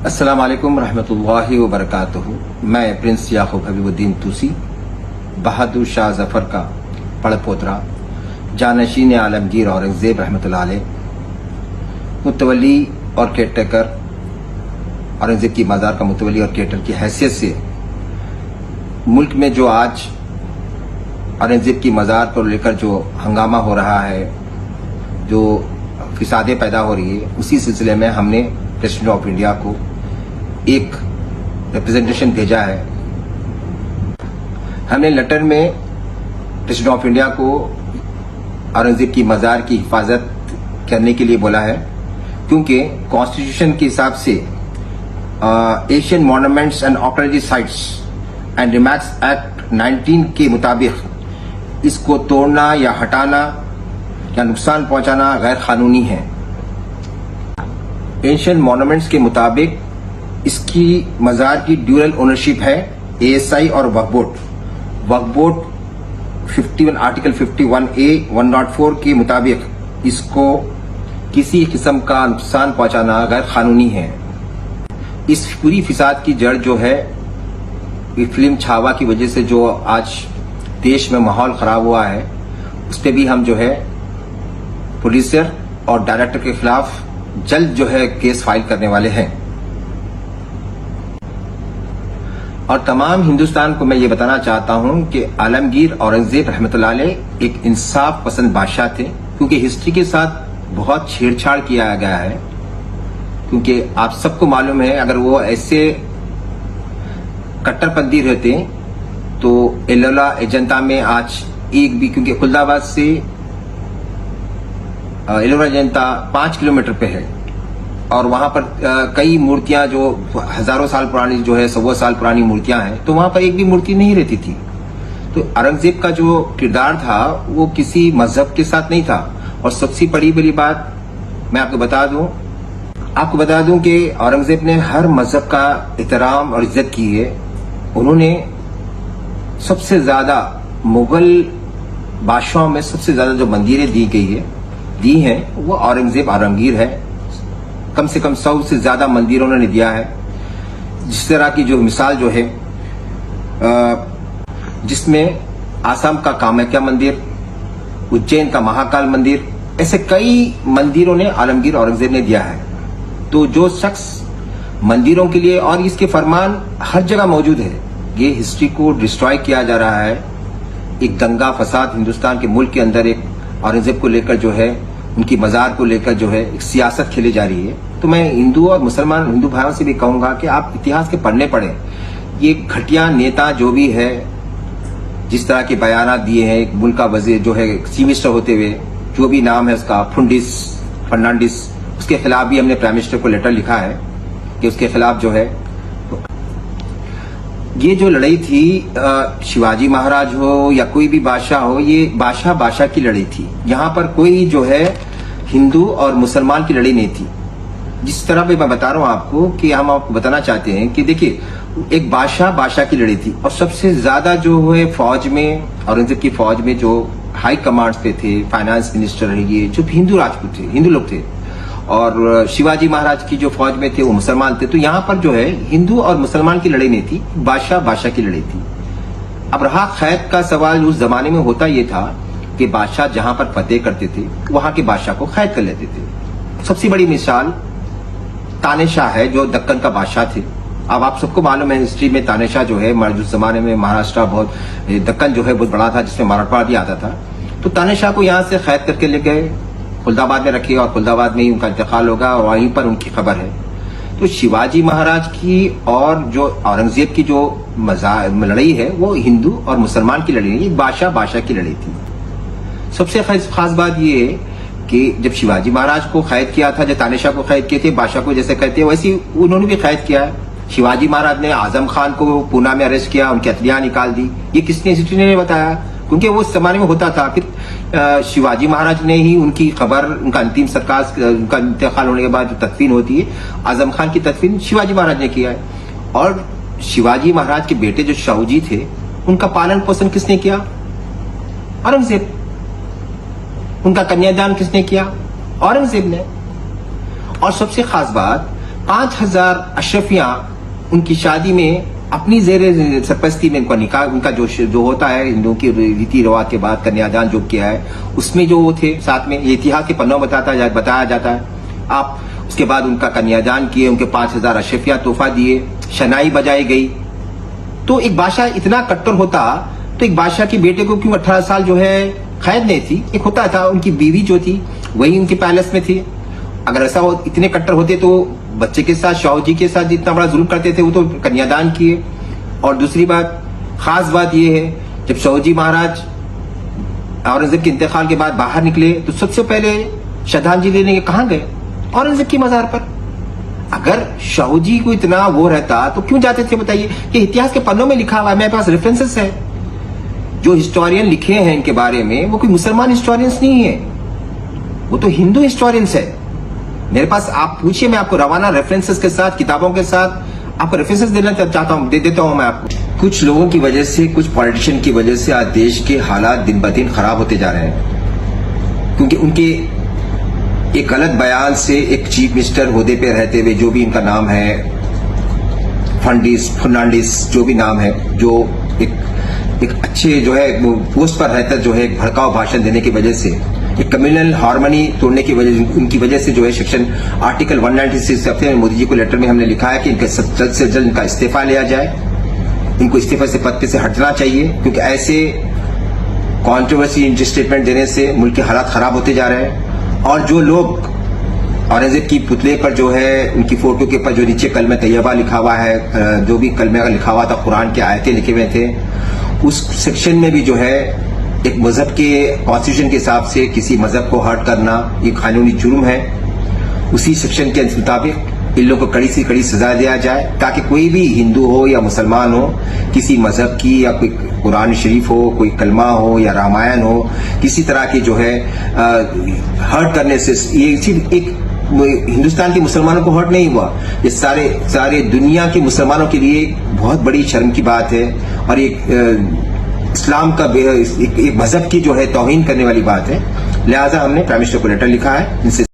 अस्सलाम वालेकुम रहमतुल्लाहि व बरकातुहू। मैं प्रिंस याकूब हबीबुद्दीन तुसी, बहादुर शाह जफर का पड़पोतरा, जानशीन आलमगीर औरंगजेब रहमतुल्लाह अलैह, मुतवली और केयरटेकर, औरंगजेब की मज़ार का मुतवली और केयरटेकर की हैसियत से मुल्क में जो आज औरंगजेब की मज़ार को लेकर जो हंगामा हो रहा है, जो फिसादें पैदा हो रही है, उसी सिलसिले में हमने प्रेसिडेंट ऑफ इंडिया को एक रिप्रेजेंटेशन भेजा है। हमने लेटर में प्रेसिडेंट ऑफ इंडिया को औरंगजेब की मज़ार की हिफाजत करने के लिए बोला है, क्योंकि कॉन्स्टिट्यूशन के हिसाब से Asian monuments and archaeology sites and remarks act 19 के मुताबिक इसको तोड़ना या हटाना या नुकसान पहुंचाना गैर कानूनी है। एशियन मॉन्यूमेंट्स के मुताबिक इसकी मज़ार की ड्यूअल ओनरशिप है एएसआई और वक्फ बोर्ड 51 आर्टिकल 51A 104 के मुताबिक इसको किसी किस्म का नुकसान पहुंचाना गैर कानूनी है। इस पूरी फिसाद की जड़ जो है फिल्म छावा की वजह से जो आज देश में माहौल खराब हुआ है, उस पर भी हम जो है प्रोड्यूसर और डायरेक्टर के खिलाफ जल्द जो है केस फाइल करने वाले हैं। और तमाम हिंदुस्तान को मैं ये बताना चाहता हूं कि आलमगीर औरंगजेब रहमतुल्लाह अलैह एक इंसाफ पसंद बादशाह थे, क्योंकि हिस्ट्री के साथ बहुत छेड़छाड़ किया गया है। क्योंकि आप सबको मालूम है, अगर वो ऐसे कट्टरपंथी रहते तो एलोला एजेंटा में आज एक भी, क्योंकि खुलदाबाद से एलोरा एजेंटा 5 किलोमीटर पे है और वहां पर कई मूर्तियां जो हजारों साल पुरानी जो है 100 साल पुरानी मूर्तियां हैं, तो वहां पर एक भी मूर्ति नहीं रहती थी। तो औरंगजेब का जो किरदार था वो किसी मजहब के साथ नहीं था। और सबसे बड़ी बात मैं आपको बता दूं कि औरंगजेब ने हर मजहब का एहतराम और इज्जत की है। उन्होंने सबसे ज्यादा मुगल बादशाहों में सबसे ज्यादा जो मंदिरें दी हैं वो औरंगजेब आलमगीर है। कम से कम 100 से ज्यादा मंदिर उन्होंने दिया है। जिस तरह की जो मिसाल जो है, जिसमें आसाम का कामाख्या मंदिर, उज्जैन का महाकाल मंदिर, ऐसे कई मंदिरों ने आलमगीर औरंगजेब ने दिया है। तो जो शख्स मंदिरों के लिए, और इसके फरमान हर जगह मौजूद है, ये हिस्ट्री को डिस्ट्रॉय किया जा रहा है। एक दंगा फसाद हिंदुस्तान के मुल्क के अंदर एक औरंगजेब को लेकर जो है, उनकी मज़ार को लेकर जो है एक सियासत खेली जा रही है। तो मैं हिंदू और मुसलमान हिंदू भाइयों से भी कहूंगा कि आप इतिहास के पढ़ने पड़े। ये घटिया नेता जो भी है, जिस तरह के बयान दिए हैं, एक मुल्क का वजीर जो है चीफ मिनिस्टर होते हुए, जो भी नाम है उसका फर्नांडिस, उसके खिलाफ भी हमने प्राइम मिनिस्टर को लेटर लिखा है कि उसके खिलाफ जो है ये जो लड़ाई थी, शिवाजी महाराज हो या कोई भी बादशाह हो, ये बादशाह की लड़ाई थी। यहाँ पर कोई जो है हिंदू और मुसलमान की लड़ाई नहीं थी। जिस तरह पे मैं बता रहा हूँ आपको कि हम आपको बताना चाहते हैं कि देखिए, एक बादशाह की लड़ाई थी। और सबसे ज्यादा जो है फौज में, औरंगजेब की फौज में जो हाई कमांड्स पे थे, फाइनेंस मिनिस्टर रहिए, जो हिंदू राजपूत थे, हिंदू लोग थे, और शिवाजी महाराज की जो फौज में थे वो मुसलमान थे। तो यहाँ पर जो है हिंदू और मुसलमान की लड़ाई नहीं थी, बादशाह की लड़ाई थी। अब रहा कैद का सवाल, उस जमाने में होता ये था कि बादशाह जहां पर फतेह करते थे वहां के बादशाह को कैद कर लेते थे। सबसे बड़ी मिसाल तानेशाह है, जो दक्कन का बादशाह थे। अब आप सबको मालूम है हिस्ट्री में तानेशाह जो है, उस जमाने में महाराष्ट्र बहुत, दक्कन जो है बहुत बड़ा था, जिसमें मराठवाड़ा भी आता था। तो तानेशाह को यहाँ से कैद करके ले गए, खुलदाबाद में रखे, और खुलदाबाद में ही उनका इंतकाल होगा और वहीं पर उनकी खबर है। तो शिवाजी महाराज की और जो औरंगजेब की जो लड़ाई है वो हिंदू और मुसलमान की लड़ाई नहीं, बादशाह की लड़ाई थी। सबसे खास बात ये है कि जब शिवाजी महाराज को कैद किया था, जब तानेशाह को कैद किए थे, बादशाह को जैसे कहते हैं वैसे उन्होंने भी कैद किया है। शिवाजी महाराज ने आजम खान को पूना में अरेस्ट किया, उनकी हथेलियां निकाल दी। ये किसने, हिस्ट्री ने बताया, क्योंकि वो उस जमाने में होता था। फिर शिवाजी महाराज ने ही उनकी खबर, उनका अंतिम संस्कार, उनका इंतकाल होने के बाद जो तदफीन होती है, आजम खान की तदफीन शिवाजी महाराज ने किया है। और शिवाजी महाराज के बेटे जो शाहूजी थे, उनका पालन पोषण किसने किया? औरंगजेब। उनका कन्यादान किसने किया? औरंगजेब ने। और सबसे खास बात, 5000 अशरफियां उनकी शादी में अपनी जेर सरपरस्ती में उनका निकाह, उनका जो होता है हिंदुओं की रीति रिवाज के बाद कन्यादान जो किया है उसमें जो वो थे साथ में, ये इतिहास के पन्नों बताया जाता है। आप उसके बाद उनका कन्यादान किए, उनके 5000 अशरफियां तोहफा दिए, शनाई बजाई गई। तो एक बादशाह इतना कट्टर होता तो एक बादशाह के बेटे को क्यों 18 साल जो है कैद नहीं थी? एक होता था उनकी बीवी जो थी वही उनके पैलेस में थी। अगर ऐसा इतने कट्टर होते तो बच्चे के साथ, शाहू जी के साथ जितना बड़ा जुल्म करते थे वो तो कन्यादान किए। और दूसरी बात, खास बात ये है, जब शाहू जी महाराज औरंगजेब के इंतकाल के बाद बाहर निकले तो सबसे पहले श्रद्धांजलि लेने कहां गए? औरंगजेब की मजार पर। अगर शाहू जी को इतना वो रहता तो क्यों जाते थे बताइए? कि इतिहास के पन्नों में लिखा हुआ है, मेरे पास रेफरेंसेस है। जो हिस्टोरियन लिखे हैं इनके बारे में वो कोई मुसलमान हिस्टोरियंस नहीं है, वो तो हिंदू हिस्टोरियंस है। मेरे पास आप पूछिए, मैं आपको रवाना रेफरेंसेस के साथ, किताबों के साथ आपको रेफरेंसेस देना चाहता हूं, दे देता हूं मैं आपको। कुछ लोगों की वजह से, कुछ पॉलिटिशियन की वजह से आज देश के हालात दिन ब दिन खराब होते जा रहे हैं, क्योंकि उनके एक गलत बयान से एक चीफ मिनिस्टर ओहदे पे रहते हुए, जो भी इनका नाम है, फर्नांडिस जो भी नाम है, जो एक अच्छे जो है पोस्ट पर रहता जो है एक भड़काऊ भाषण देने की वजह से, एक कम्युनल हार्मनी तोड़ने की वजह, उनकी वजह से जो है सेक्शन आर्टिकल 196 से अपने मोदी जी को लेटर में हमने लिखा है कि इनका जल्द से जल्द इनका इस्तीफा लिया जाए, इनको इस्तीफा से पद पे से हटना चाहिए, क्योंकि ऐसे कॉन्ट्रोवर्सी स्टेटमेंट देने से मुल्क के हालात खराब होते जा रहे हैं। और जो लोग औरंगजेब की पुतले पर जो है, उनकी फोटो के ऊपर जो नीचे कलमे तैयबा लिखा हुआ है, जो भी कलमे का लिखा हुआ था, कुरान के आयतें लिखे हुए थे, उस सेक्शन में भी जो है एक मजहब के कॉन्स्टिट्यूशन के हिसाब से किसी मजहब को हर्ट करना ये कानूनी जुर्म है। उसी सेक्शन के मुताबिक इन लोगों को कड़ी से कड़ी सजा दिया जाए, ताकि कोई भी हिंदू हो या मुसलमान हो, किसी मजहब की या कोई कुरान शरीफ हो, कोई कलमा हो या रामायण हो, किसी तरह की जो है हर्ट करने से, ये सिर्फ एक हिंदुस्तान के मुसलमानों को हर्ट नहीं हुआ, ये सारे दुनिया के मुसलमानों के लिए बहुत बड़ी शर्म की बात है। और एक इस्लाम का एक मजहब की जो है तौहीन करने वाली बात है। लिहाजा हमने प्राइम मिनिस्टर को लेटर लिखा है, इनसे